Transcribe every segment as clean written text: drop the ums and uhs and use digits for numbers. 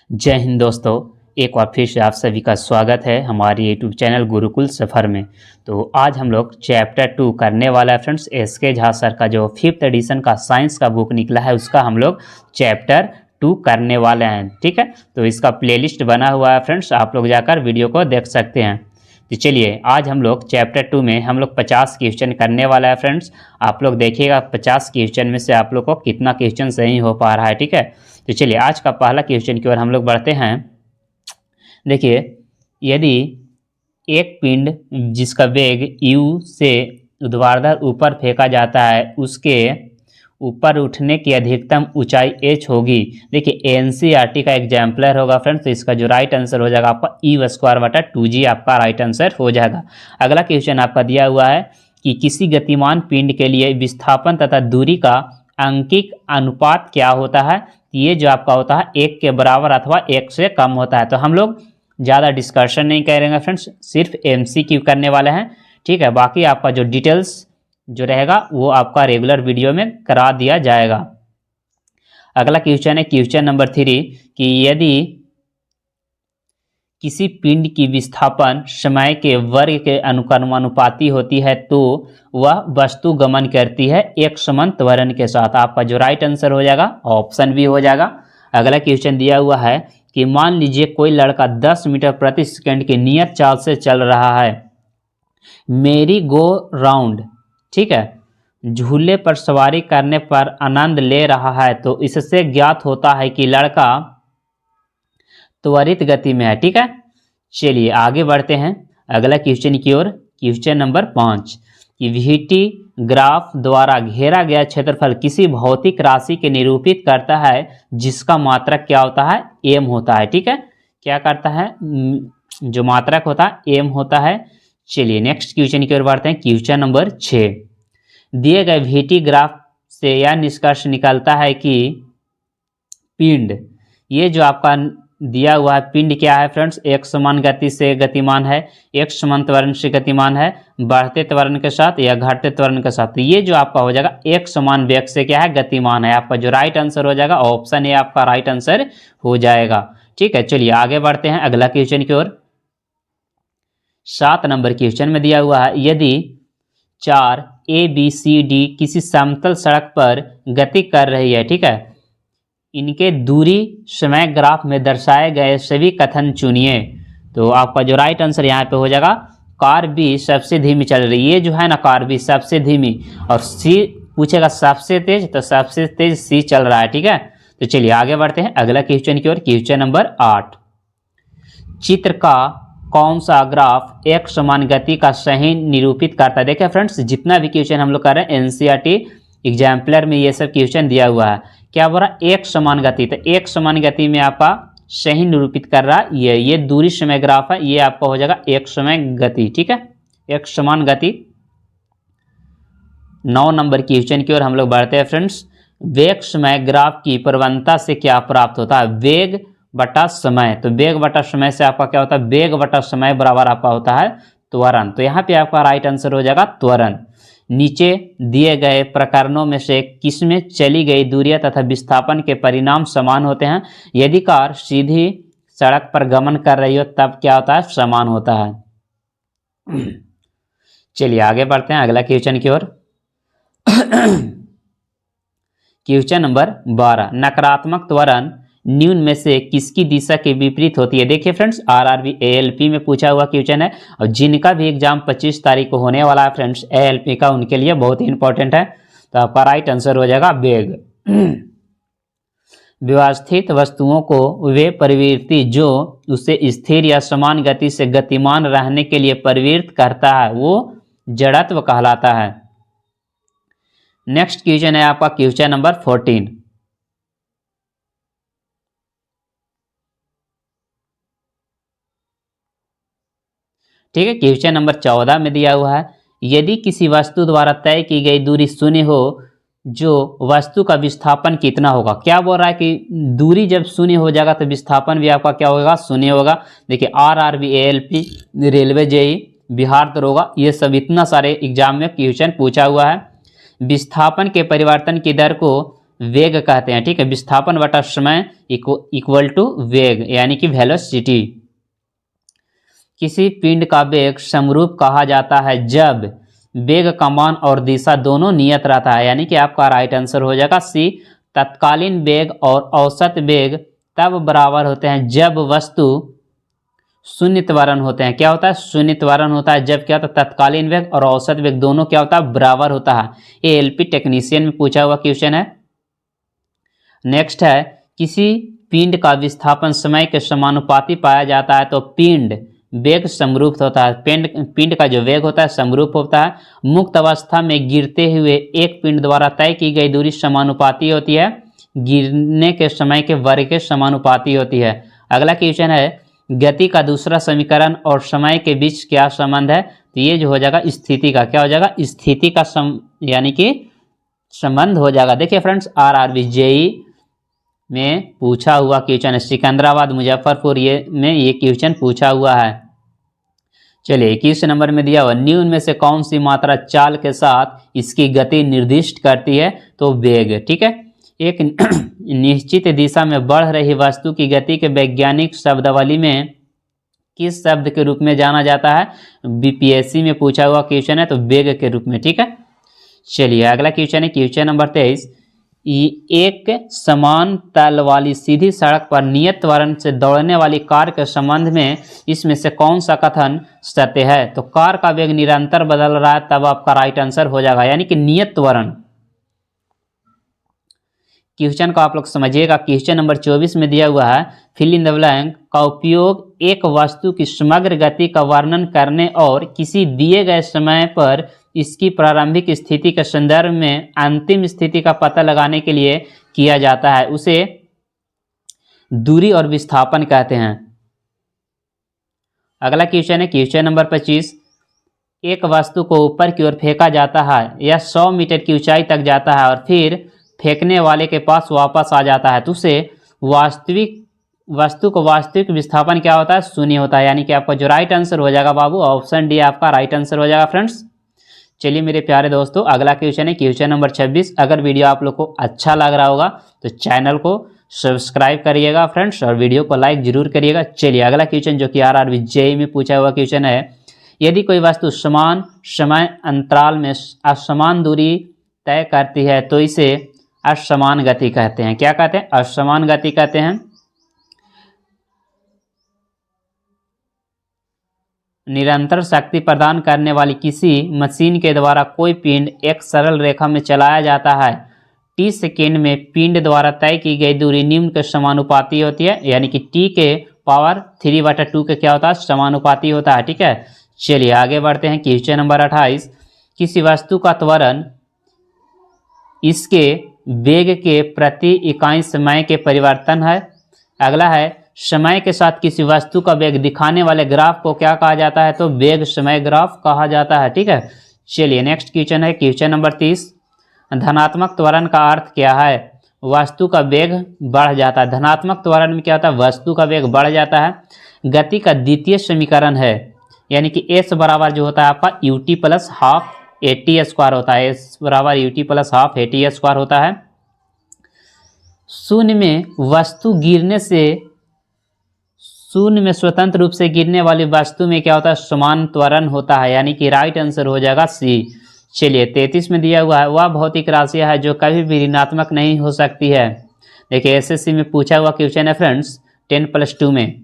जय हिंद दोस्तों। एक बार फिर से आप सभी का स्वागत है हमारे यूट्यूब चैनल गुरुकुल सफ़र में। तो आज हम लोग चैप्टर 2 करने वाला है फ्रेंड्स। एसके झा सर का जो 5th एडिशन का साइंस का बुक निकला है उसका हम लोग चैप्टर 2 करने वाले हैं। ठीक है, तो इसका प्लेलिस्ट बना हुआ है फ्रेंड्स, आप लोग जाकर वीडियो को देख सकते हैं। तो चलिए आज हम लोग चैप्टर 2 में हम लोग 50 क्वेश्चन करने वाला है फ्रेंड्स। आप लोग देखिएगा 50 क्वेश्चन में से आप लोग को कितना क्वेश्चन सही हो पा रहा है। ठीक है, तो चलिए आज का पहला क्वेश्चन की ओर हम लोग बढ़ते हैं। देखिए, यदि एक पिंड जिसका वेग u से ऊर्ध्वाधर ऊपर फेंका जाता है, उसके ऊपर उठने की अधिकतम ऊंचाई h होगी। देखिए एनसीईआरटी का एग्जाम्पलर होगा फ्रेंड्स, तो इसका जो राइट आंसर हो जाएगा आपका e² आपका राइट आंसर हो जाएगा। अगला क्वेश्चन आपका दिया हुआ है कि किसी गतिमान पिंड के लिए विस्थापन तथा दूरी का अंकिक अनुपात क्या होता है। ये जो आपका होता है 1 के बराबर अथवा 1 से कम होता है। तो हम लोग ज़्यादा डिस्कशन नहीं करेंगे फ्रेंड्स, सिर्फ MCQ करने वाले हैं। ठीक है, बाकी आपका जो डिटेल्स जो रहेगा वो आपका रेगुलर वीडियो में करा दिया जाएगा। अगला क्वेश्चन है क्वेश्चन नंबर 3 कि यदि किसी पिंड की विस्थापन समय के वर्ग के अनुपाती होती है तो वह वस्तु गमन करती है एक समान त्वरण के साथ। आपका जो राइट आंसर हो जाएगा ऑप्शन बी हो जाएगा। अगला क्वेश्चन दिया हुआ है कि मान लीजिए कोई लड़का 10 मीटर प्रति सेकंड की नियत चाल से चल रहा है, मेरी गो राउंड, ठीक है, झूले पर सवारी करने पर आनंद ले रहा है, तो इससे ज्ञात होता है कि लड़का त्वरित गति में है। ठीक है, चलिए आगे बढ़ते हैं अगला क्वेश्चन की ओर। क्वेश्चन नंबर 5 कि VT ग्राफ द्वारा घेरा गया क्षेत्रफल किसी भौतिक राशि के निरूपित करता है जिसका मात्रक क्या होता है, m होता है। ठीक है, क्या करता है, जो मात्रक होता है m होता है। चलिए नेक्स्ट क्वेश्चन की ओर बढ़ते हैं। क्वेश्चन नंबर 6 दिए गए VT ग्राफ से यह निष्कर्ष निकलता है कि पिंड, ये जो आपका दिया हुआ है पिंड क्या है फ्रेंड्स, एक समान गति से गतिमान है, एक समान त्वरण से गतिमान है, बढ़ते त्वरण के साथ या घटते त्वरण के साथ। तो ये जो आपका हो जाएगा एक समान वेग से क्या है, गतिमान है। आपका जो राइट आंसर हो जाएगा ऑप्शन ए आपका राइट आंसर हो जाएगा। ठीक है, चलिए आगे बढ़ते हैं अगला क्वेश्चन की ओर। 7 नंबर क्वेश्चन में दिया हुआ है यदि 4 ABCD किसी समतल सड़क पर गति कर रही है, ठीक है, इनके दूरी समय ग्राफ में दर्शाए गए सभी कथन चुनिए। तो आपका जो राइट आंसर यहाँ पे हो जाएगा कार B सबसे धीमी चल रही है। ये जो है ना कार B सबसे धीमी, और C पूछेगा सबसे तेज, तो सबसे तेज C चल रहा है। ठीक है, तो चलिए आगे बढ़ते हैं अगला क्वेश्चन की ओर। क्वेश्चन नंबर 8 चित्र का कौन सा ग्राफ एक समान गति का सही निरूपित करता है। देखिए फ्रेंड्स, जितना भी क्वेश्चन हम लोग कर रहे हैं NCERT एग्जाम्पलर में ये सब क्वेश्चन दिया हुआ है। क्या बोल रहा है, एक समान गति, तो एक समान गति में आपका सही निरूपित कर रहा है ये दूरी समय ग्राफ है, ये आपका हो जाएगा एक समय गति। ठीक है, एक समान गति। 9 नंबर क्वेश्चन की ओर हम लोग बढ़ते हैं फ्रेंड्स। वेग समय ग्राफ की प्रवणता से क्या प्राप्त होता है, वेग बटा समय। तो वेग बटा समय से आपका क्या होता है, वेग बटा समय बराबर आपका होता है त्वरण। तो यहाँ पे आपका राइट आंसर हो जाएगा त्वरण। नीचे दिए गए प्रकरणों में से किसमें चली गई दूरियां तथा विस्थापन के परिणाम समान होते हैं। यदि कार सीधी सड़क पर गमन कर रही हो तब क्या होता है, समान होता है। चलिए आगे बढ़ते हैं अगला क्वेश्चन की ओर। क्वेश्चन नंबर 12 नकारात्मक त्वरण न्यून में से किसकी दिशा के विपरीत होती है। देखिए फ्रेंड्स, RRB ALP में पूछा हुआ क्वेश्चन है, और जिनका भी एग्जाम 25 तारीख को होने वाला है फ्रेंड्स ALP का, उनके लिए बहुत ही इंपॉर्टेंट है। तो आपका राइट आंसर हो जाएगा वेग। व्यवस्थित वस्तुओं को वे प्रवृत्ति जो उसे स्थिर या समान गति से गतिमान रहने के लिए प्रवृत्त करता है वो जड़त्व कहलाता है। नेक्स्ट क्वेश्चन है आपका क्वेश्चन नंबर 14। ठीक है, क्वेश्चन नंबर 14 में दिया हुआ है यदि किसी वस्तु द्वारा तय की गई दूरी शून्य हो, जो वस्तु का विस्थापन कितना होगा। क्या बोल रहा है कि दूरी जब शून्य हो जाएगा तो विस्थापन भी आपका क्या होगा, शून्य होगा। देखिए RRB ALP railway JEE Bihar दरोगा, ये सब इतना सारे एग्जाम में क्वेश्चन पूछा हुआ है। विस्थापन के परिवर्तन की दर को वेग कहते हैं, ठीक है। विस्थापन बटा समय इक्वल टू वेग यानी कि वेलोसिटी। किसी पिंड का वेग समरूप कहा जाता है जब वेग का मान और दिशा दोनों नियत रहता है, यानी कि आपका राइट आंसर हो जाएगा सी। तत्कालीन वेग और औसत वेग तब बराबर होते हैं जब वस्तु शून्य त्वरण होते हैं। क्या होता है? शून्य त्वरण होता है जब क्या होता है? तत्कालीन वेग और औसत वेग दोनों क्या होता है? बराबर होता है। ये एलपी टेक्नीशियन में पूछा हुआ क्वेश्चन है। नेक्स्ट है, किसी पिंड का विस्थापन समय के समानुपाती पाया जाता है तो पिंड वेग समरूप होता है। पिंड का जो वेग होता है समरूप होता है। मुक्त अवस्था में गिरते हुए एक पिंड द्वारा तय की गई दूरी समानुपाती होती है, गिरने के समय के वर्ग के समानुपाती होती है। अगला क्वेश्चन है, गति का दूसरा समीकरण और समय के बीच क्या संबंध है? तो ये जो हो जाएगा स्थिति का, क्या हो जाएगा? स्थिति का यानी कि संबंध हो जाएगा। देखिए फ्रेंड्स, आरआरबी जेई में पूछा हुआ क्वेश्चन है, सिकंदराबाद मुजफ्फरपुर में ये क्वेश्चन पूछा हुआ है। चलिए 21 नंबर में दिया हुआ, निम्न में से कौन सी मात्रा चाल के साथ इसकी गति निर्दिष्ट करती है? तो वेग, ठीक है। एक निश्चित दिशा में बढ़ रही वस्तु की गति के वैज्ञानिक शब्दावली में किस शब्द के रूप में जाना जाता है? बीपीएससी में पूछा हुआ क्वेश्चन है, तो वेग के रूप में, ठीक है। चलिए अगला क्वेश्चन है क्वेश्चन नंबर 23, एक समान तल वाली सीधी सड़क पर नियत त्वरण से दौड़ने वाली कार के संबंध में इसमें से कौन सा कथन सत्य है? तो कार का वेग निरंतर बदल रहा है, तब आपका राइट आंसर हो जाएगा, यानी कि नियत त्वरण। क्वेश्चन को आप लोग समझिएगा। क्वेश्चन नंबर 24 में दिया हुआ है, फिल इन द ब्लैंक का उपयोग एक वस्तु की समग्र गति का वर्णन करने और किसी दिए गए समय पर इसकी प्रारंभिक स्थिति के संदर्भ में अंतिम स्थिति का पता लगाने के लिए किया जाता है, उसे दूरी और विस्थापन कहते हैं। अगला क्वेश्चन है क्वेश्चन नंबर 25, एक वस्तु को ऊपर की ओर फेंका जाता है, यह 100 मीटर की ऊंचाई तक जाता है और फिर फेंकने वाले के पास वापस आ जाता है, तो उसे वस्तु को वास्तविक विस्थापन क्या होता है? शून्य होता है, यानी कि आपका जो राइट आंसर हो जाएगा बाबू, ऑप्शन डी आपका राइट आंसर हो जाएगा फ्रेंड्स। चलिए मेरे प्यारे दोस्तों, अगला क्वेश्चन है क्वेश्चन नंबर 26। अगर वीडियो आप लोग को अच्छा लग रहा होगा तो चैनल को सब्सक्राइब करिएगा फ्रेंड्स, और वीडियो को लाइक जरूर करिएगा। चलिए अगला क्वेश्चन जो कि आरआरबी जेईई में पूछा हुआ क्वेश्चन है, यदि कोई वस्तु समान समय अंतराल में असमान दूरी तय करती है तो इसे असमान गति कहते हैं। क्या कहते हैं? असमान गति कहते हैं। निरंतर शक्ति प्रदान करने वाली किसी मशीन के द्वारा कोई पिंड एक सरल रेखा में चलाया जाता है, टी सेकेंड में पिंड द्वारा तय की गई दूरी निम्न के समानुपाती होती है, यानी कि टी के पावर 3/2 के क्या होता है? समानुपाती होता है, ठीक है। चलिए आगे बढ़ते हैं क्वेश्चन नंबर 28, किसी वस्तु का त्वरण इसके वेग के प्रति इकाई समय के परिवर्तन है। अगला है, समय के साथ किसी वस्तु का वेग दिखाने वाले ग्राफ को क्या कहा जाता है? तो वेग समय ग्राफ कहा जाता है, ठीक है। चलिए नेक्स्ट क्वेश्चन है क्वेश्चन नंबर 30, धनात्मक त्वरण का अर्थ क्या है? वस्तु का वेग बढ़ जाता है। धनात्मक त्वरण में क्या होता है? वस्तु का वेग बढ़ जाता है। गति का द्वितीय समीकरण है, यानी कि एस बराबर जो होता है आपका UT plus half eighty square होता है। एस बराबर UT plus half eighty square होता है। शून्य में वस्तु गिरने से, शून्य में स्वतंत्र रूप से गिरने वाली वस्तु में क्या होता है? समान त्वरण होता है, यानी कि राइट आंसर हो जाएगा सी। चलिए 33 में दिया हुआ है, वह भौतिक राशि है जो कभी भी ऋणात्मक नहीं हो सकती है। देखिए एसएससी में पूछा हुआ क्वेश्चन है फ्रेंड्स 10+2 में,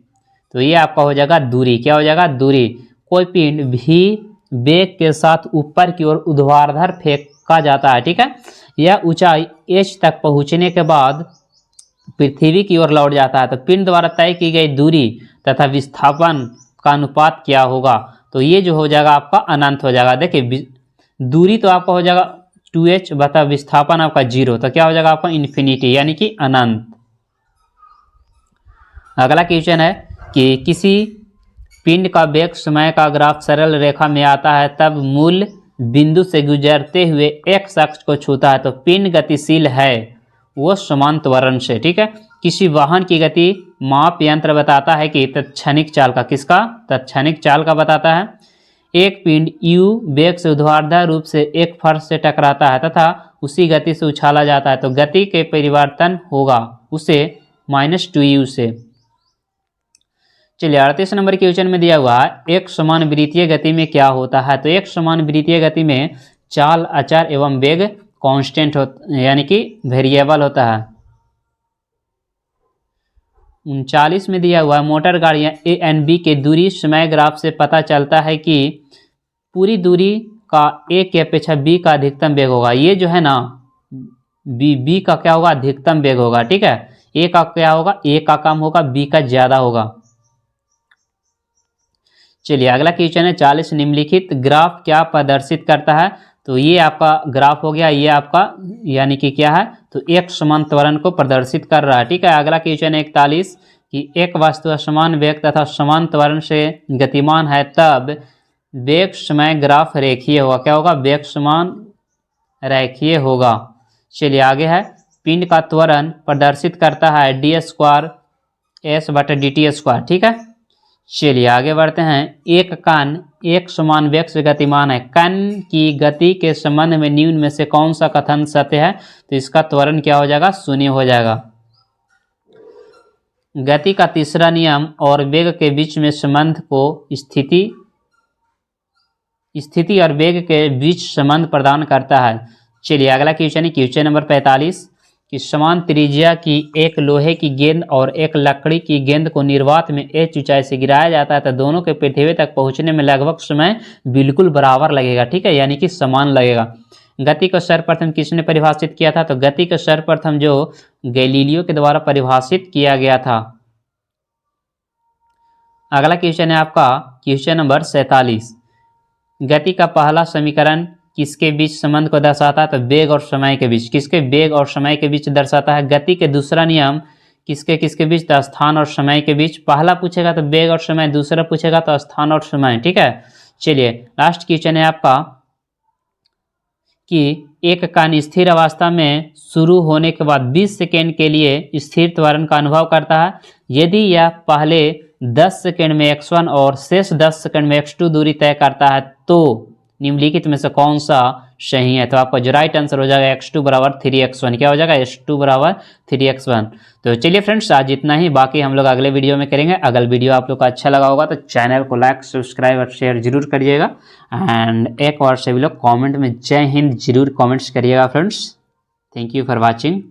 तो ये आपका हो जाएगा दूरी। क्या हो जाएगा? दूरी। कोई पिंड भी वेग के साथ ऊपर की ओर ऊर्ध्वाधर फेंका जाता है, ठीक है। यह ऊंचाई h तक पहुंचने के बाद पृथ्वी की ओर लौट जाता है, तो पिंड द्वारा तय की गई दूरी तथा विस्थापन का अनुपात क्या होगा? तो ये जो हो जाएगा आपका अनंत हो जाएगा। देखिए दूरी तो आपका हो जाएगा 2h बता विस्थापन आपका 0, तो क्या हो जाएगा आपका इन्फिनिटी, यानी कि अनंत। अगला क्वेश्चन है कि किसी पिंड का वेग समय का ग्राफ सरल रेखा में आता है, तब मूल बिंदु से गुजरते हुए एक अक्ष को छूता है, तो पिंड गतिशील है वो समान त्वरण से, ठीक है। किसी वाहन की गति माप यंत्र बताता है कि तत्क्षणिक चाल का, किसका? तत्क्षणिक चाल का बताता है। एक पिंड u वेग से ऊर्ध्वाधर रूप से एक फर्श से टकराता है तथा उसी गति से उछाला जाता है तो गति के परिवर्तन होगा उसे -2u से। चलिए 38 नंबर के क्वेश्चन में दिया हुआ है एक समान वृत्तीय गति में क्या होता है। तो एक समान वृत्तीय गति में चाल अचर एवं वेग कांस्टेंट यानी कि वेरिएबल होता है। 39 में दिया हुआ है मोटर गाड़ियां ए एंड बी के दूरी समय ग्राफ से पता चलता है कि पूरी दूरी का ए की अपेक्षा बी का अधिकतम वेग होगा। ये जो है ना बी का क्या होगा, अधिकतम वेग होगा, ठीक है। ए का क्या होगा, ए का कम होगा, बी का ज्यादा होगा। चलिए अगला क्वेश्चन है 40 निम्नलिखित ग्राफ क्या प्रदर्शित करता है। तो ये आपका ग्राफ हो गया, ये आपका यानी कि क्या है, तो एक समान त्वरण को प्रदर्शित कर रहा है, ठीक है। अगला क्वेश्चन है 41 कि एक वस्तु समान वेग तथा समान त्वरण से गतिमान है तब वेग समय ग्राफ रेखीय होगा। क्या होगा, वेग समान रेखीय होगा। चलिए आगे है पिंड का त्वरण प्रदर्शित करता है d² s/dt², ठीक है। चलिए आगे बढ़ते हैं। एक कण एक समान वेग से गतिमान है, कण की गति के संबंध में निम्न में से कौन सा कथन सत्य है। तो इसका त्वरण क्या हो जाएगा, 0 हो जाएगा। गति का तीसरा नियम और वेग के बीच में संबंध को स्थिति और वेग के बीच संबंध प्रदान करता है। चलिए अगला क्वेश्चन है क्वेश्चन नंबर 45 कि समान त्रिज्या की एक लोहे की गेंद और एक लकड़ी की गेंद को निर्वात में h ऊंचाई से गिराया जाता है तो दोनों के पृथ्वी तक पहुंचने में लगभग समय बिल्कुल बराबर लगेगा, ठीक है, यानी कि समान लगेगा। गति को सर्वप्रथम किसने परिभाषित किया था। तो गति को सर्वप्रथम जो गैलीलियो के द्वारा परिभाषित किया गया था। अगला क्वेश्चन है आपका क्वेश्चन नंबर 47 गति का पहला समीकरण किसके बीच संबंध को दर्शाता है। तो वेग और समय के बीच, किसके, वेग और समय के बीच दर्शाता है। गति के दूसरा नियम किसके बीच, तो स्थान और समय के बीच। पहला पूछेगा तो वेग और समय, दूसरा पूछेगा तो स्थान और समय, ठीक है। चलिए लास्ट क्वेश्चन है आपका कि एक कण स्थिर अवस्था में शुरू होने के बाद 20 सेकेंड के लिए स्थिर त्वरण का अनुभव करता है। यदि यह पहले 10 सेकेंड में x1 और शेष 10 सेकेंड में x2 दूरी तय करता है तो निम्नलिखित में से कौन सा सही है। तो आपका जो राइट आंसर हो जाएगा x2 बराबर 3x1, क्या हो जाएगा, x2 बराबर 3x1। तो चलिए फ्रेंड्स आज इतना ही, बाकी हम लोग अगले वीडियो में करेंगे। अगर वीडियो आप लोग को अच्छा लगा होगा तो चैनल को लाइक सब्सक्राइब और शेयर जरूर करिएगा। एंड एक बार सभी लोग कॉमेंट में जय हिंद जरूर कॉमेंट्स करिएगा friends. Thank you for watching.